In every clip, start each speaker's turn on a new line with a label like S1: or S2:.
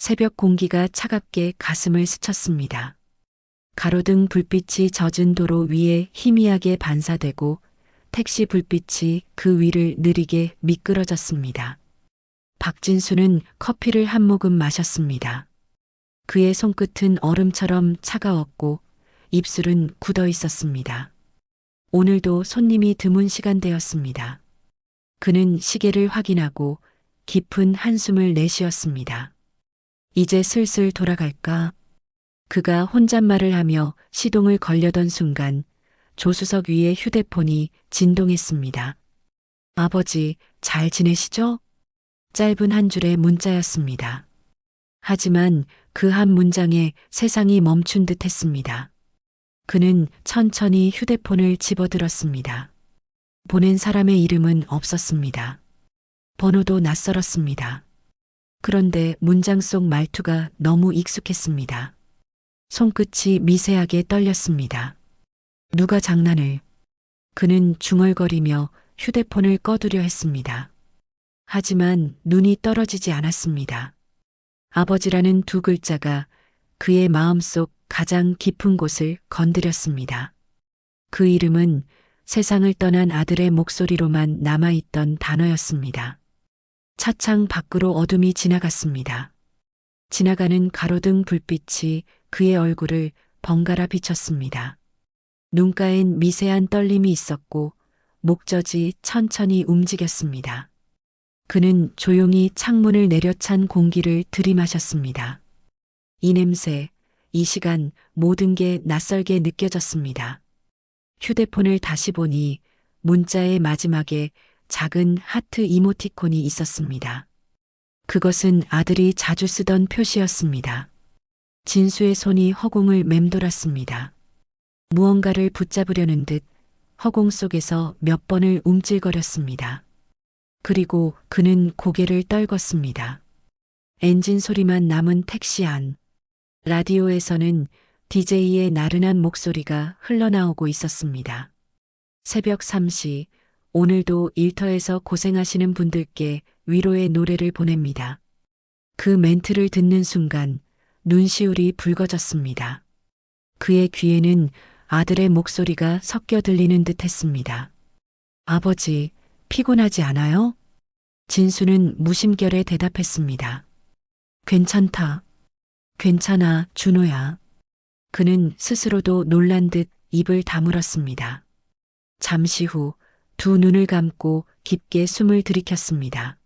S1: 새벽 공기가 차갑게 가슴을 스쳤습니다. 가로등 불빛이 젖은 도로 위에 희미하게 반사되고 택시 불빛이 그 위를 느리게 미끄러졌습니다. 박진수는 커피를 한 모금 마셨습니다. 그의 손끝은 얼음처럼 차가웠고 입술은 굳어 있었습니다. 오늘도 손님이 드문 시간대였습니다. 그는 시계를 확인하고 깊은 한숨을 내쉬었습니다. 이제 슬슬 돌아갈까? 그가 혼잣말을 하며 시동을 걸려던 순간 조수석 위의 휴대폰이 진동했습니다. 아버지, 잘 지내시죠? 짧은 한 줄의 문자였습니다. 하지만 그 한 문장에 세상이 멈춘 듯 했습니다. 그는 천천히 휴대폰을 집어들었습니다. 보낸 사람의 이름은 없었습니다. 번호도 낯설었습니다. 그런데 문장 속 말투가 너무 익숙했습니다. 손끝이 미세하게 떨렸습니다. 누가 장난을? 그는 중얼거리며 휴대폰을 꺼두려 했습니다. 하지만 눈이 떨어지지 않았습니다. 아버지라는 두 글자가 그의 마음속 가장 깊은 곳을 건드렸습니다. 그 이름은 세상을 떠난 아들의 목소리로만 남아있던 단어였습니다. 차창 밖으로 어둠이 지나갔습니다. 지나가는 가로등 불빛이 그의 얼굴을 번갈아 비췄습니다. 눈가엔 미세한 떨림이 있었고 목젖이 천천히 움직였습니다. 그는 조용히 창문을 내려찬 공기를 들이마셨습니다. 이 냄새, 이 시간 모든 게 낯설게 느껴졌습니다. 휴대폰을 다시 보니 문자의 마지막에 작은 하트 이모티콘이 있었습니다. 그것은 아들이 자주 쓰던 표시였습니다. 진수의 손이 허공을 맴돌았습니다. 무언가를 붙잡으려는 듯 허공 속에서 몇 번을 움찔거렸습니다. 그리고 그는 고개를 떨궜습니다. 엔진 소리만 남은 택시 안. 라디오에서는 DJ의 나른한 목소리가 흘러나오고 있었습니다. 새벽 3시, 오늘도 일터에서 고생하시는 분들께 위로의 노래를 보냅니다. 그 멘트를 듣는 순간 눈시울이 붉어졌습니다. 그의 귀에는 아들의 목소리가 섞여 들리는 듯 했습니다. 아버지, 피곤하지 않아요? 진수는 무심결에 대답했습니다. 괜찮다. 괜찮아, 준호야. 그는 스스로도 놀란 듯 입을 다물었습니다. 잠시 후 두 눈을 감고 깊게 숨을 들이켰습니다.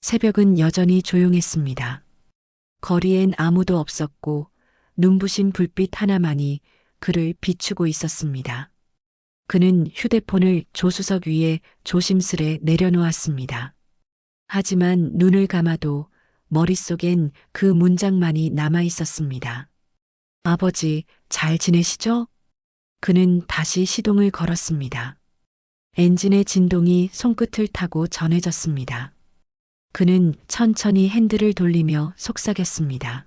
S1: 새벽은 여전히 조용했습니다. 거리엔 아무도 없었고 눈부신 불빛 하나만이 그를 비추고 있었습니다. 그는 휴대폰을 조수석 위에 조심스레 내려놓았습니다. 하지만 눈을 감아도 머릿속엔 그 문장만이 남아 있었습니다. 아버지, 잘 지내시죠? 그는 다시 시동을 걸었습니다. 엔진의 진동이 손끝을 타고 전해졌습니다. 그는 천천히 핸들을 돌리며 속삭였습니다.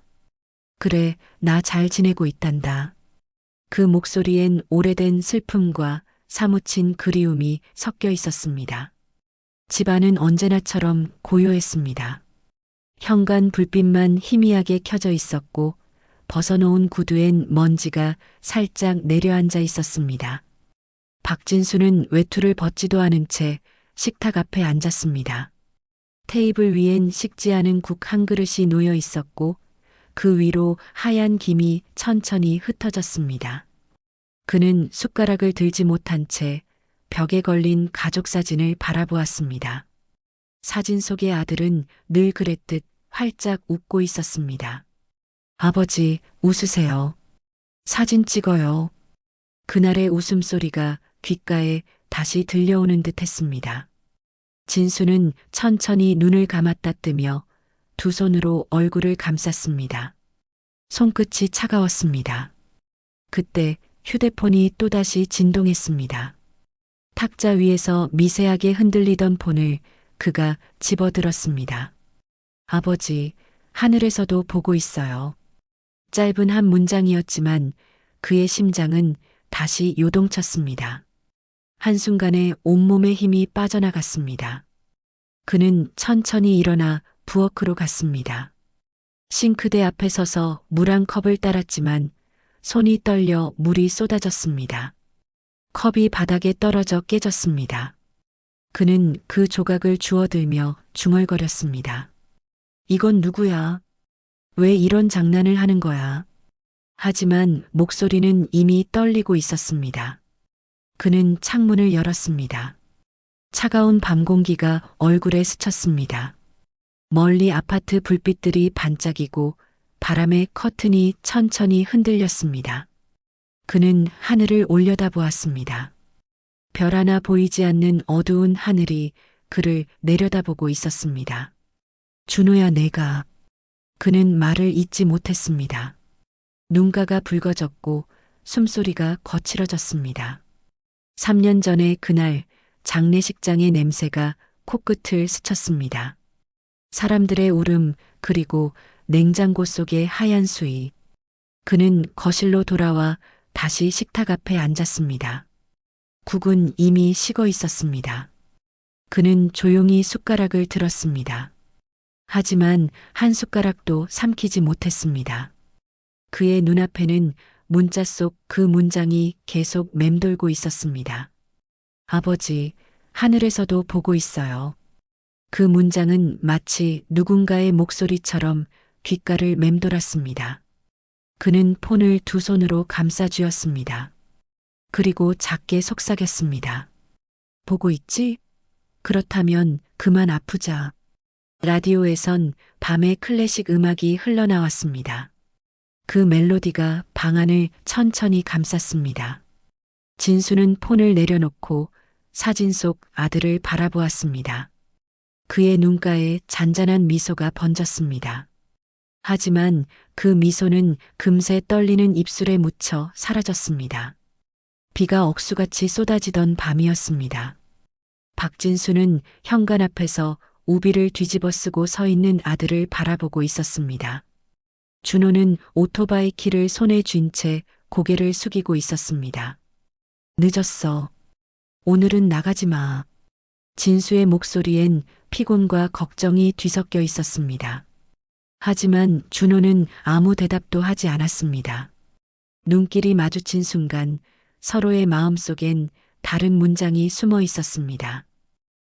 S1: 그래, 나 잘 지내고 있단다. 그 목소리엔 오래된 슬픔과 사무친 그리움이 섞여 있었습니다. 집안은 언제나처럼 고요했습니다. 현관 불빛만 희미하게 켜져 있었고 벗어놓은 구두엔 먼지가 살짝 내려앉아 있었습니다. 박진수는 외투를 벗지도 않은 채 식탁 앞에 앉았습니다. 테이블 위엔 식지 않은 국 한 그릇이 놓여 있었고 그 위로 하얀 김이 천천히 흩어졌습니다. 그는 숟가락을 들지 못한 채 벽에 걸린 가족 사진을 바라보았습니다. 사진 속의 아들은 늘 그랬듯 활짝 웃고 있었습니다. 아버지, 웃으세요. 사진 찍어요. 그날의 웃음소리가 귓가에 다시 들려오는 듯 했습니다. 진수는 천천히 눈을 감았다 뜨며 두 손으로 얼굴을 감쌌습니다. 손끝이 차가웠습니다. 그때 휴대폰이 또다시 진동했습니다. 탁자 위에서 미세하게 흔들리던 폰을 그가 집어들었습니다. 아버지, 하늘에서도 보고 있어요. 짧은 한 문장이었지만 그의 심장은 다시 요동쳤습니다. 한순간에 온몸의 힘이 빠져나갔습니다. 그는 천천히 일어나 부엌으로 갔습니다. 싱크대 앞에 서서 물 한 컵을 따랐지만 손이 떨려 물이 쏟아졌습니다. 컵이 바닥에 떨어져 깨졌습니다. 그는 그 조각을 주워들며 중얼거렸습니다. 이건 누구야? 왜 이런 장난을 하는 거야? 하지만 목소리는 이미 떨리고 있었습니다. 그는 창문을 열었습니다. 차가운 밤 공기가 얼굴에 스쳤습니다. 멀리 아파트 불빛들이 반짝이고 바람에 커튼이 천천히 흔들렸습니다. 그는 하늘을 올려다보았습니다. 별 하나 보이지 않는 어두운 하늘이 그를 내려다보고 있었습니다. 준호야, 내가. 그는 말을 잇지 못했습니다. 눈가가 붉어졌고 숨소리가 거칠어졌습니다. 3년 전의 그날 장례식장의 냄새가 코끝을 스쳤습니다. 사람들의 울음 그리고 냉장고 속의 하얀 수위. 그는 거실로 돌아와 다시 식탁 앞에 앉았습니다. 국은 이미 식어 있었습니다. 그는 조용히 숟가락을 들었습니다. 하지만 한 숟가락도 삼키지 못했습니다. 그의 눈앞에는 문자 속 그 문장이 계속 맴돌고 있었습니다. 아버지, 하늘에서도 보고 있어요. 그 문장은 마치 누군가의 목소리처럼 귓가를 맴돌았습니다. 그는 폰을 두 손으로 감싸 쥐었습니다. 그리고 작게 속삭였습니다. 보고 있지? 그렇다면 그만 아프자. 라디오에선 밤의 클래식 음악이 흘러나왔습니다. 그 멜로디가 방 안을 천천히 감쌌습니다. 진수는 폰을 내려놓고 사진 속 아들을 바라보았습니다. 그의 눈가에 잔잔한 미소가 번졌습니다. 하지만 그 미소는 금세 떨리는 입술에 묻혀 사라졌습니다. 비가 억수같이 쏟아지던 밤이었습니다. 박진수는 현관 앞에서 우비를 뒤집어 쓰고 서 있는 아들을 바라보고 있었습니다. 준호는 오토바이 키를 손에 쥔 채 고개를 숙이고 있었습니다. 늦었어. 오늘은 나가지 마. 진수의 목소리엔 피곤과 걱정이 뒤섞여 있었습니다. 하지만 준호는 아무 대답도 하지 않았습니다. 눈길이 마주친 순간 서로의 마음속엔 다른 문장이 숨어 있었습니다.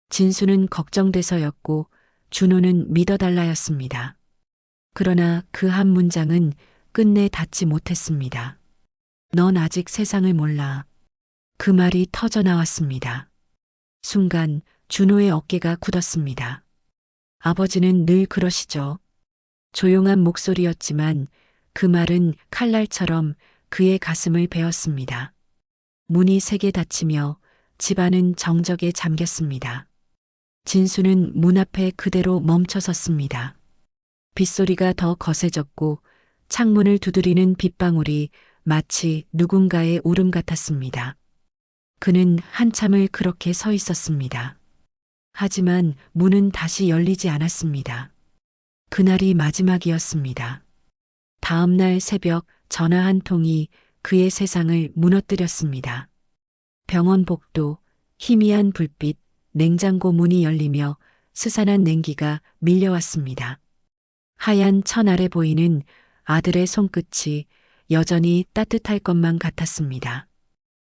S1: 진수는 걱정돼서였고 준호는 믿어달라였습니다. 그러나 그 한 문장은 끝내 닿지 못했습니다. 넌 아직 세상을 몰라. 그 말이 터져 나왔습니다. 순간 준호의 어깨가 굳었습니다. 아버지는 늘 그러시죠. 조용한 목소리였지만 그 말은 칼날처럼 그의 가슴을 베었습니다. 문이 세게 닫히며 집안은 정적에 잠겼습니다. 진수는 문 앞에 그대로 멈춰 섰습니다. 빗소리가 더 거세졌고 창문을 두드리는 빗방울이 마치 누군가의 울음 같았습니다. 그는 한참을 그렇게 서 있었습니다. 하지만 문은 다시 열리지 않았습니다. 그날이 마지막이었습니다. 다음 날 새벽 전화 한 통이 그의 세상을 무너뜨렸습니다. 병원 복도, 희미한 불빛, 냉장고 문이 열리며 스산한 냉기가 밀려왔습니다. 하얀 천 아래 보이는 아들의 손끝이 여전히 따뜻할 것만 같았습니다.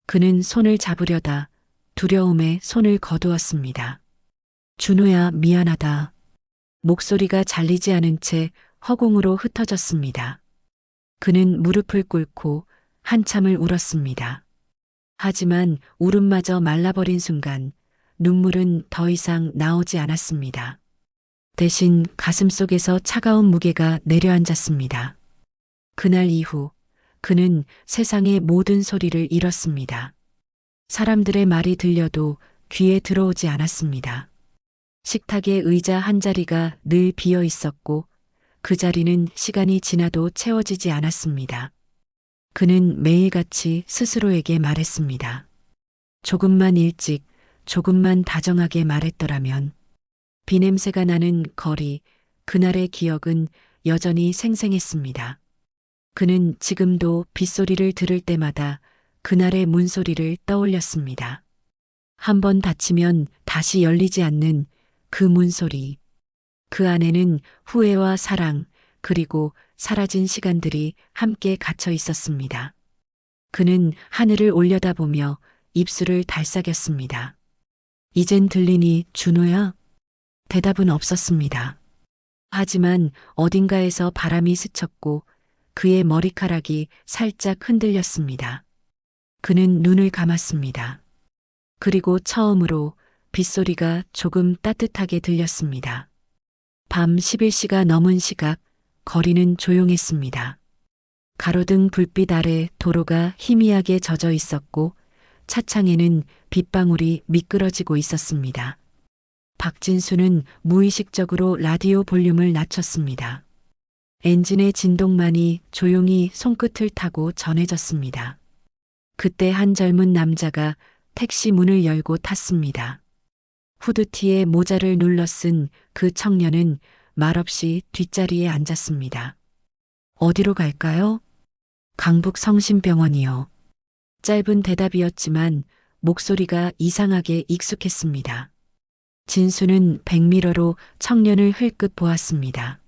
S1: 그는 손을 잡으려다 두려움에 손을 거두었습니다. 준호야, 미안하다. 목소리가 잘리지 않은 채 허공으로 흩어졌습니다. 그는 무릎을 꿇고 한참을 울었습니다. 하지만 울음마저 말라버린 순간 눈물은 더 이상 나오지 않았습니다. 대신 가슴속에서 차가운 무게가 내려앉았습니다. 그날 이후 그는 세상의 모든 소리를 잃었습니다. 사람들의 말이 들려도 귀에 들어오지 않았습니다. 식탁에 의자 한 자리가 늘 비어 있었고 그 자리는 시간이 지나도 채워지지 않았습니다. 그는 매일같이 스스로에게 말했습니다. 조금만 일찍, 조금만 다정하게 말했더라면. 비냄새가 나는 거리, 그날의 기억은 여전히 생생했습니다. 그는 지금도 빗소리를 들을 때마다 그날의 문소리를 떠올렸습니다. 한 번 닫히면 다시 열리지 않는 그 문소리. 그 안에는 후회와 사랑, 그리고 사라진 시간들이 함께 갇혀 있었습니다. 그는 하늘을 올려다보며 입술을 달싹였습니다. 이젠 들리니, 준호야? 대답은 없었습니다. 하지만 어딘가에서 바람이 스쳤고 그의 머리카락이 살짝 흔들렸습니다. 그는 눈을 감았습니다. 그리고 처음으로 빗소리가 조금 따뜻하게 들렸습니다. 밤 11시가 넘은 시각, 거리는 조용했습니다. 가로등 불빛 아래 도로가 희미하게 젖어 있었고 차창에는 빗방울이 미끄러지고 있었습니다. 박진수는 무의식적으로 라디오 볼륨을 낮췄습니다. 엔진의 진동만이 조용히 손끝을 타고 전해졌습니다. 그때 한 젊은 남자가 택시 문을 열고 탔습니다. 후드티에 모자를 눌러 쓴 그 청년은 말없이 뒷자리에 앉았습니다. 어디로 갈까요? 강북 성심병원이요. 짧은 대답이었지만 목소리가 이상하게 익숙했습니다. 진수는 백미러로 청년을 흘끗 보았습니다.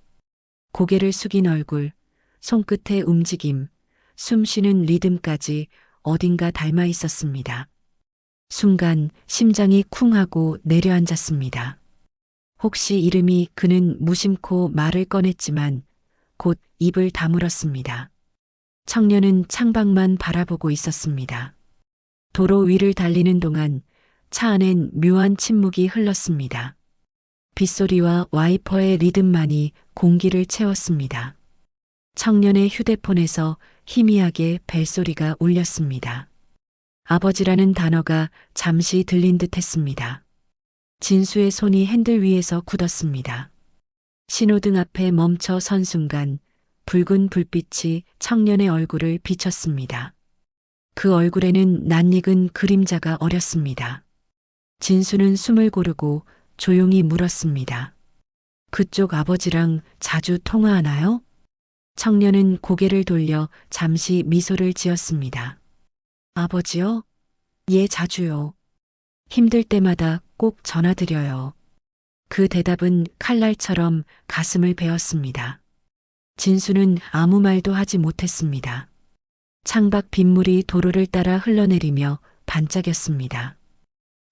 S1: 고개를 숙인 얼굴, 손끝의 움직임, 숨 쉬는 리듬까지 어딘가 닮아 있었습니다. 순간 심장이 쿵 하고 내려앉았습니다. 혹시 이름이 그는 무심코 말을 꺼냈지만 곧 입을 다물었습니다. 청년은 창밖만 바라보고 있었습니다. 도로 위를 달리는 동안 차 안엔 묘한 침묵이 흘렀습니다. 빗소리와 와이퍼의 리듬만이 공기를 채웠습니다. 청년의 휴대폰에서 희미하게 벨소리가 울렸습니다. 아버지라는 단어가 잠시 들린 듯 했습니다. 진수의 손이 핸들 위에서 굳었습니다. 신호등 앞에 멈춰 선 순간 붉은 불빛이 청년의 얼굴을 비쳤습니다. 그 얼굴에는 낯익은 그림자가 어렸습니다. 진수는 숨을 고르고 조용히 물었습니다. 그쪽 아버지랑 자주 통화하나요? 청년은 고개를 돌려 잠시 미소를 지었습니다. 아버지요? 예, 자주요. 힘들 때마다 꼭 전화드려요. 그 대답은 칼날처럼 가슴을 베었습니다. 진수는 아무 말도 하지 못했습니다. 창밖 빗물이 도로를 따라 흘러내리며 반짝였습니다.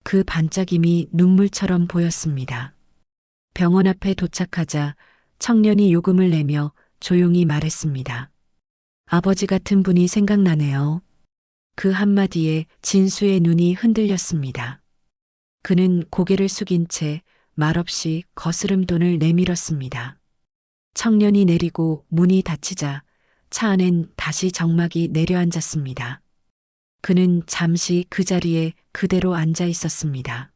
S1: 그 반짝임이 눈물처럼 보였습니다. 병원 앞에 도착하자 청년이 요금을 내며 조용히 말했습니다. 아버지 같은 분이 생각나네요. 그 한마디에 진수의 눈이 흔들렸습니다. 그는 고개를 숙인 채 말없이 거스름돈을 내밀었습니다. 청년이 내리고 문이 닫히자 차 안엔 다시 정막이 내려앉았습니다. 그는 잠시 그 자리에 그대로 앉아 있었습니다.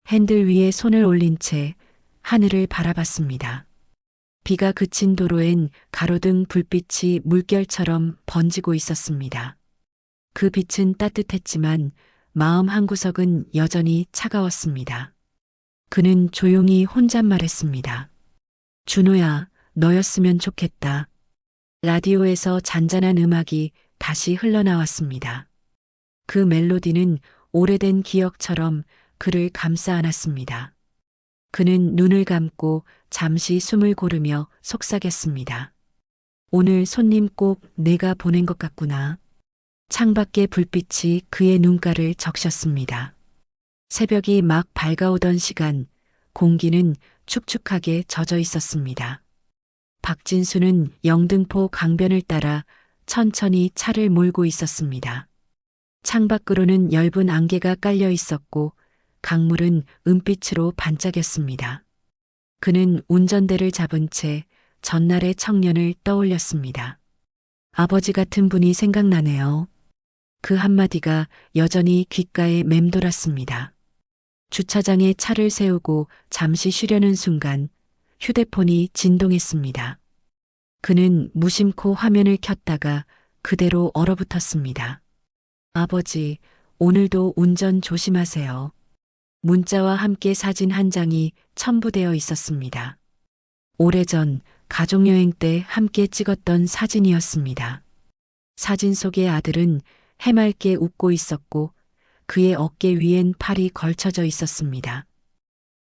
S1: 핸들 위에 손을 올린 채 하늘을 바라봤습니다. 비가 그친 도로엔 가로등 불빛이 물결처럼 번지고 있었습니다. 그 빛은 따뜻했지만 마음 한구석은 여전히 차가웠습니다. 그는 조용히 혼잣말했습니다. 준호야, 너였으면 좋겠다. 라디오에서 잔잔한 음악이 다시 흘러나왔습니다. 그 멜로디는 오래된 기억처럼 그를 감싸 안았습니다. 그는 눈을 감고 잠시 숨을 고르며 속삭였습니다. 오늘 손님 꼭 내가 보낸 것 같구나. 창밖의 불빛이 그의 눈가를 적셨습니다. 새벽이 막 밝아오던 시간, 공기는 축축하게 젖어 있었습니다. 박진수는 영등포 강변을 따라 천천히 차를 몰고 있었습니다. 창밖으로는 엷은 안개가 깔려 있었고 강물은 은빛으로 반짝였습니다. 그는 운전대를 잡은 채 전날의 청년을 떠올렸습니다. 아버지 같은 분이 생각나네요. 그 한마디가 여전히 귓가에 맴돌았습니다. 주차장에 차를 세우고 잠시 쉬려는 순간 휴대폰이 진동했습니다. 그는 무심코 화면을 켰다가 그대로 얼어붙었습니다. 아버지, 오늘도 운전 조심하세요. 문자와 함께 사진 한 장이 첨부되어 있었습니다. 오래전 가족여행 때 함께 찍었던 사진이었습니다. 사진 속의 아들은 해맑게 웃고 있었고 그의 어깨 위엔 팔이 걸쳐져 있었습니다.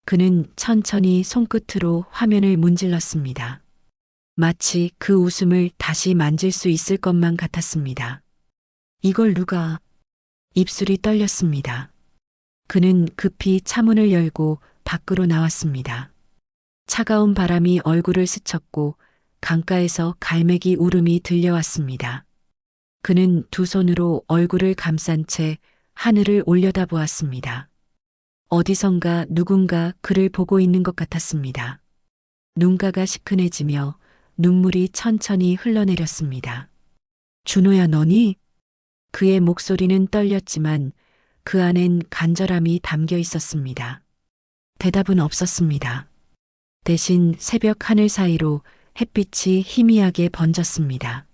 S1: 그는 천천히 손끝으로 화면을 문질렀습니다. 마치 그 웃음을 다시 만질 수 있을 것만 같았습니다. 이걸 누가? 입술이 떨렸습니다. 그는 급히 차문을 열고 밖으로 나왔습니다. 차가운 바람이 얼굴을 스쳤고 강가에서 갈매기 울음이 들려왔습니다. 그는 두 손으로 얼굴을 감싼 채 하늘을 올려다보았습니다. 어디선가 누군가 그를 보고 있는 것 같았습니다. 눈가가 시큰해지며 눈물이 천천히 흘러내렸습니다. 준호야, 너니? 그의 목소리는 떨렸지만 그 안엔 간절함이 담겨 있었습니다. 대답은 없었습니다. 대신 새벽 하늘 사이로 햇빛이 희미하게 번졌습니다.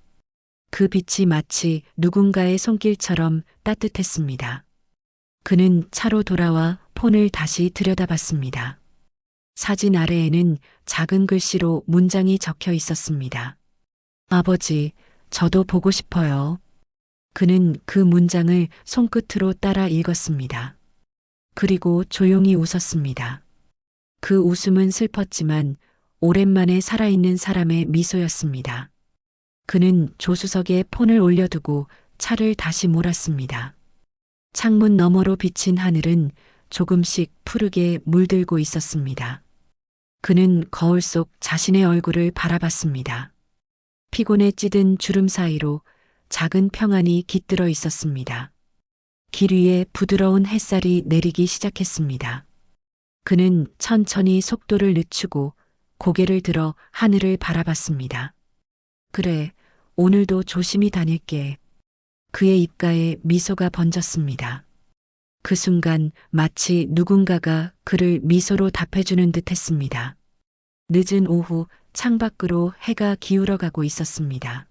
S1: 그 빛이 마치 누군가의 손길처럼 따뜻했습니다. 그는 차로 돌아와 폰을 다시 들여다봤습니다. 사진 아래에는 작은 글씨로 문장이 적혀 있었습니다. 아버지, 저도 보고 싶어요. 그는 그 문장을 손끝으로 따라 읽었습니다. 그리고 조용히 웃었습니다. 그 웃음은 슬펐지만 오랜만에 살아있는 사람의 미소였습니다. 그는 조수석에 폰을 올려두고 차를 다시 몰았습니다. 창문 너머로 비친 하늘은 조금씩 푸르게 물들고 있었습니다. 그는 거울 속 자신의 얼굴을 바라봤습니다. 피곤에 찌든 주름 사이로 작은 평안이 깃들어 있었습니다. 길 위에 부드러운 햇살이 내리기 시작했습니다. 그는 천천히 속도를 늦추고 고개를 들어 하늘을 바라봤습니다. 그래, 오늘도 조심히 다닐게. 그의 입가에 미소가 번졌습니다. 그 순간 마치 누군가가 그를 미소로 답해주는 듯 했습니다. 늦은 오후 창밖으로 해가 기울어가고 있었습니다.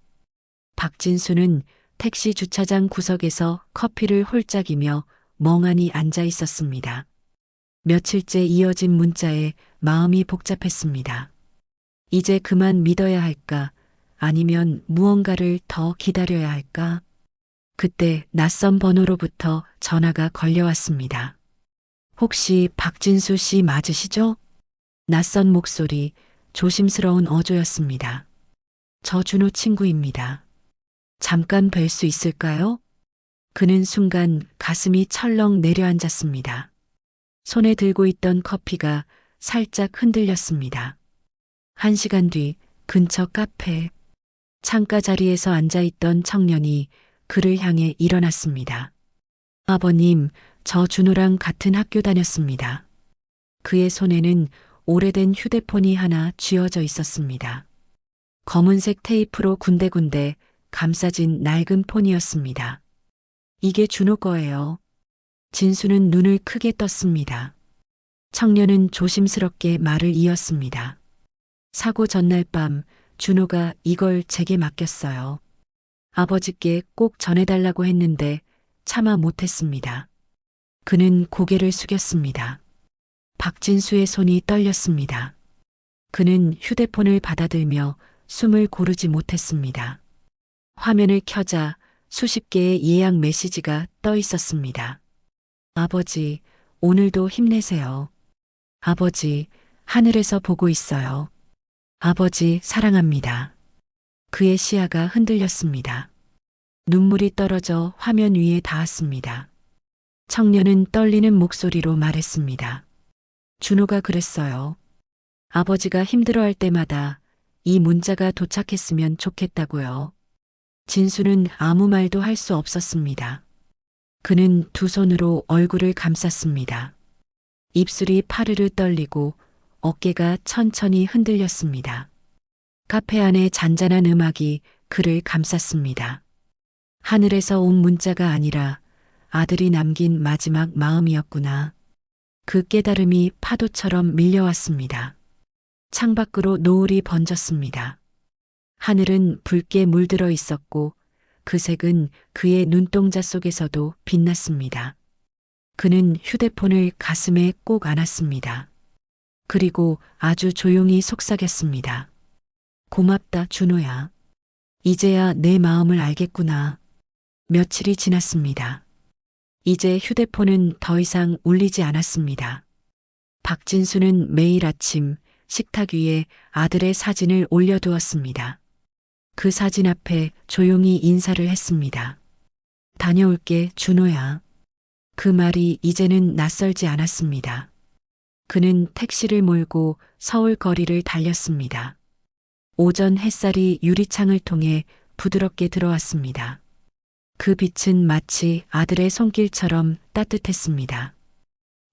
S1: 박진수는 택시 주차장 구석에서 커피를 홀짝이며 멍하니 앉아 있었습니다. 며칠째 이어진 문자에 마음이 복잡했습니다. 이제 그만 믿어야 할까? 아니면 무언가를 더 기다려야 할까? 그때 낯선 번호로부터 전화가 걸려왔습니다. 혹시 박진수 씨 맞으시죠? 낯선 목소리, 조심스러운 어조였습니다. 저 준호 친구입니다. 잠깐 뵐 수 있을까요? 그는 순간 가슴이 철렁 내려앉았습니다. 손에 들고 있던 커피가 살짝 흔들렸습니다. 1시간 뒤 근처 카페. 창가 자리에서 앉아있던 청년이 그를 향해 일어났습니다. 아버님, 저 준호랑 같은 학교 다녔습니다. 그의 손에는 오래된 휴대폰이 하나 쥐어져 있었습니다. 검은색 테이프로 군데군데 감싸진 낡은 폰이었습니다. 이게 준호 거예요. 진수는 눈을 크게 떴습니다. 청년은 조심스럽게 말을 이었습니다. 사고 전날 밤 준호가 이걸 제게 맡겼어요. 아버지께 꼭 전해달라고 했는데 차마 못했습니다. 그는 고개를 숙였습니다. 박진수의 손이 떨렸습니다. 그는 휴대폰을 받아들며 숨을 고르지 못했습니다. 화면을 켜자 수십 개의 예약 메시지가 떠 있었습니다. 아버지, 오늘도 힘내세요. 아버지, 하늘에서 보고 있어요. 아버지, 사랑합니다. 그의 시야가 흔들렸습니다. 눈물이 떨어져 화면 위에 닿았습니다. 청년은 떨리는 목소리로 말했습니다. 준호가 그랬어요. 아버지가 힘들어할 때마다 이 문자가 도착했으면 좋겠다고요. 진수는 아무 말도 할 수 없었습니다. 그는 두 손으로 얼굴을 감쌌습니다. 입술이 파르르 떨리고 어깨가 천천히 흔들렸습니다. 카페 안에 잔잔한 음악이 그를 감쌌습니다. 하늘에서 온 문자가 아니라 아들이 남긴 마지막 마음이었구나. 그 깨달음이 파도처럼 밀려왔습니다. 창밖으로 노을이 번졌습니다. 하늘은 붉게 물들어 있었고 그 색은 그의 눈동자 속에서도 빛났습니다. 그는 휴대폰을 가슴에 꼭 안았습니다. 그리고 아주 조용히 속삭였습니다. 고맙다, 준호야. 이제야 내 마음을 알겠구나. 며칠이 지났습니다. 이제 휴대폰은 더 이상 울리지 않았습니다. 박진수는 매일 아침 식탁 위에 아들의 사진을 올려두었습니다. 그 사진 앞에 조용히 인사를 했습니다. 다녀올게, 준호야. 그 말이 이제는 낯설지 않았습니다. 그는 택시를 몰고 서울 거리를 달렸습니다. 오전 햇살이 유리창을 통해 부드럽게 들어왔습니다. 그 빛은 마치 아들의 손길처럼 따뜻했습니다.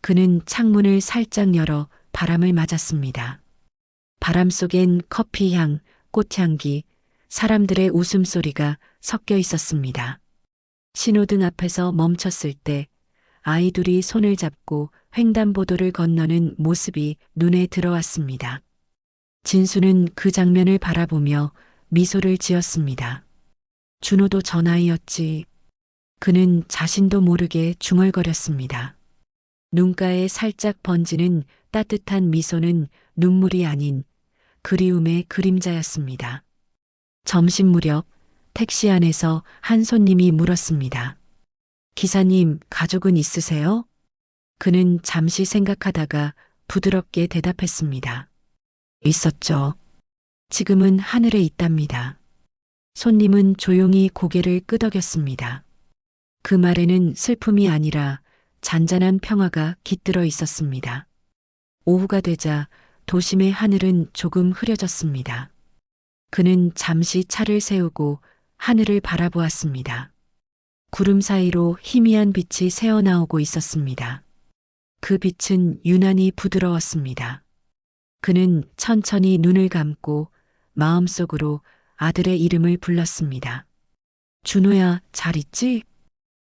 S1: 그는 창문을 살짝 열어 바람을 맞았습니다. 바람 속엔 커피향, 꽃향기, 사람들의 웃음소리가 섞여 있었습니다. 신호등 앞에서 멈췄을 때 아이들이 손을 잡고 횡단보도를 건너는 모습이 눈에 들어왔습니다. 진수는 그 장면을 바라보며 미소를 지었습니다. 준호도 저 나이였지. 그는 자신도 모르게 중얼거렸습니다. 눈가에 살짝 번지는 따뜻한 미소는 눈물이 아닌 그리움의 그림자였습니다. 점심 무렵 택시 안에서 한 손님이 물었습니다. 기사님, 가족은 있으세요? 그는 잠시 생각하다가 부드럽게 대답했습니다. 있었죠. 지금은 하늘에 있답니다. 손님은 조용히 고개를 끄덕였습니다. 그 말에는 슬픔이 아니라 잔잔한 평화가 깃들어 있었습니다. 오후가 되자 도심의 하늘은 조금 흐려졌습니다. 그는 잠시 차를 세우고 하늘을 바라보았습니다. 구름 사이로 희미한 빛이 새어나오고 있었습니다. 그 빛은 유난히 부드러웠습니다. 그는 천천히 눈을 감고 마음속으로 아들의 이름을 불렀습니다. 준호야, 잘 있지?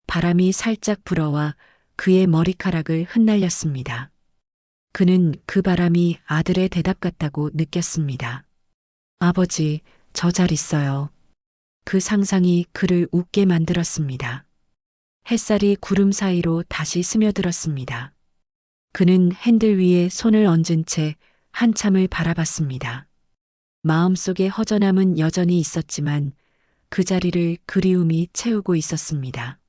S1: 바람이 살짝 불어와 그의 머리카락을 흩날렸습니다. 그는 그 바람이 아들의 대답 같다고 느꼈습니다. 아버지, 저 잘 있어요. 그 상상이 그를 웃게 만들었습니다. 햇살이 구름 사이로 다시 스며들었습니다. 그는 핸들 위에 손을 얹은 채 한참을 바라봤습니다. 마음속에 허전함은 여전히 있었지만 그 자리를 그리움이 채우고 있었습니다.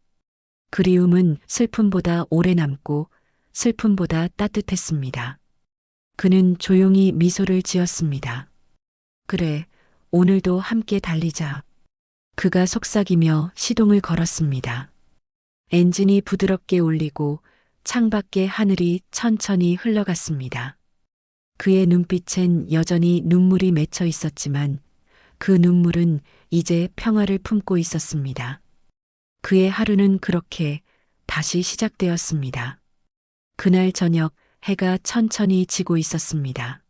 S1: 그리움은 슬픔보다 오래 남고 슬픔보다 따뜻했습니다. 그는 조용히 미소를 지었습니다. 그래, 오늘도 함께 달리자. 그가 속삭이며 시동을 걸었습니다. 엔진이 부드럽게 울리고 창밖의 하늘이 천천히 흘러갔습니다. 그의 눈빛엔 여전히 눈물이 맺혀 있었지만 그 눈물은 이제 평화를 품고 있었습니다. 그의 하루는 그렇게 다시 시작되었습니다. 그날 저녁 해가 천천히 지고 있었습니다.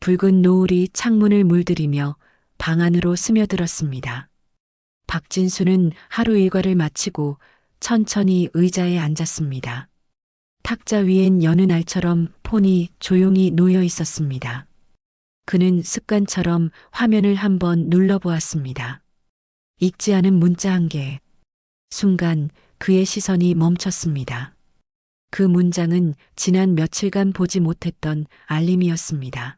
S1: 붉은 노을이 창문을 물들이며 방 안으로 스며들었습니다. 박진수는 하루 일과를 마치고 천천히 의자에 앉았습니다. 탁자 위엔 여느 날처럼 폰이 조용히 놓여 있었습니다. 그는 습관처럼 화면을 한번 눌러보았습니다. 읽지 않은 문자 한 개. 순간 그의 시선이 멈췄습니다. 그 문장은 지난 며칠간 보지 못했던 알림이었습니다.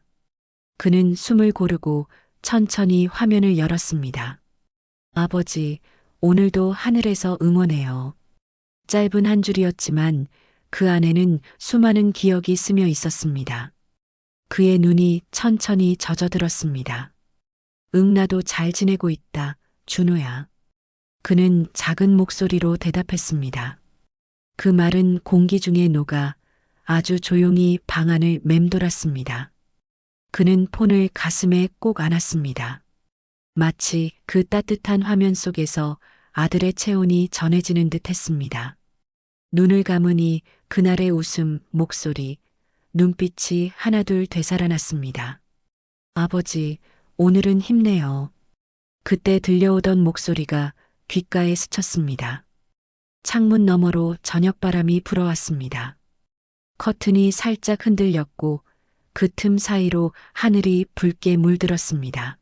S1: 그는 숨을 고르고 천천히 화면을 열었습니다. 아버지, 오늘도 하늘에서 응원해요. 짧은 한 줄이었지만 그 안에는 수많은 기억이 스며 있었습니다. 그의 눈이 천천히 젖어들었습니다. 응, 나도 잘 지내고 있다, 준호야. 그는 작은 목소리로 대답했습니다. 그 말은 공기 중에 녹아 아주 조용히 방 안을 맴돌았습니다. 그는 폰을 가슴에 꼭 안았습니다. 마치 그 따뜻한 화면 속에서 아들의 체온이 전해지는 듯 했습니다. 눈을 감으니 그날의 웃음, 목소리, 눈빛이 하나둘 되살아났습니다. 아버지, 오늘은 힘내요. 그때 들려오던 목소리가 귓가에 스쳤습니다. 창문 너머로 저녁바람이 불어왔습니다. 커튼이 살짝 흔들렸고 그 틈 사이로 하늘이 붉게 물들었습니다.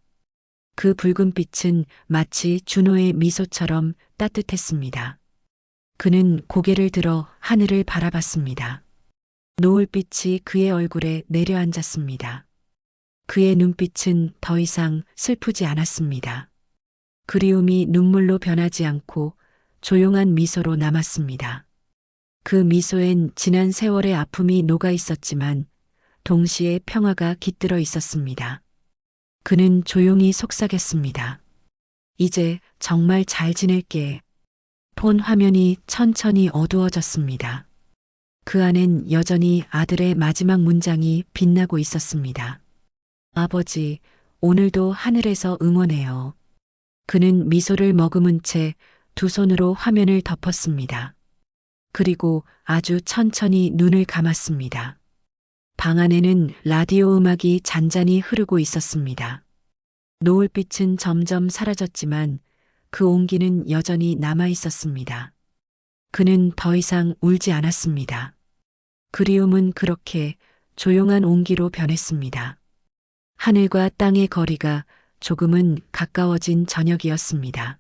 S1: 그 붉은 빛은 마치 준호의 미소처럼 따뜻했습니다. 그는 고개를 들어 하늘을 바라봤습니다. 노을빛이 그의 얼굴에 내려앉았습니다. 그의 눈빛은 더 이상 슬프지 않았습니다. 그리움이 눈물로 변하지 않고 조용한 미소로 남았습니다. 그 미소엔 지난 세월의 아픔이 녹아 있었지만 동시에 평화가 깃들어 있었습니다. 그는 조용히 속삭였습니다. 이제 정말 잘 지낼게. 폰 화면이 천천히 어두워졌습니다. 그 안엔 여전히 아들의 마지막 문장이 빛나고 있었습니다. 아버지, 오늘도 하늘에서 응원해요. 그는 미소를 머금은 채 두 손으로 화면을 덮었습니다. 그리고 아주 천천히 눈을 감았습니다. 방 안에는 라디오 음악이 잔잔히 흐르고 있었습니다. 노을빛은 점점 사라졌지만 그 온기는 여전히 남아 있었습니다. 그는 더 이상 울지 않았습니다. 그리움은 그렇게 조용한 온기로 변했습니다. 하늘과 땅의 거리가 조금은 가까워진 저녁이었습니다.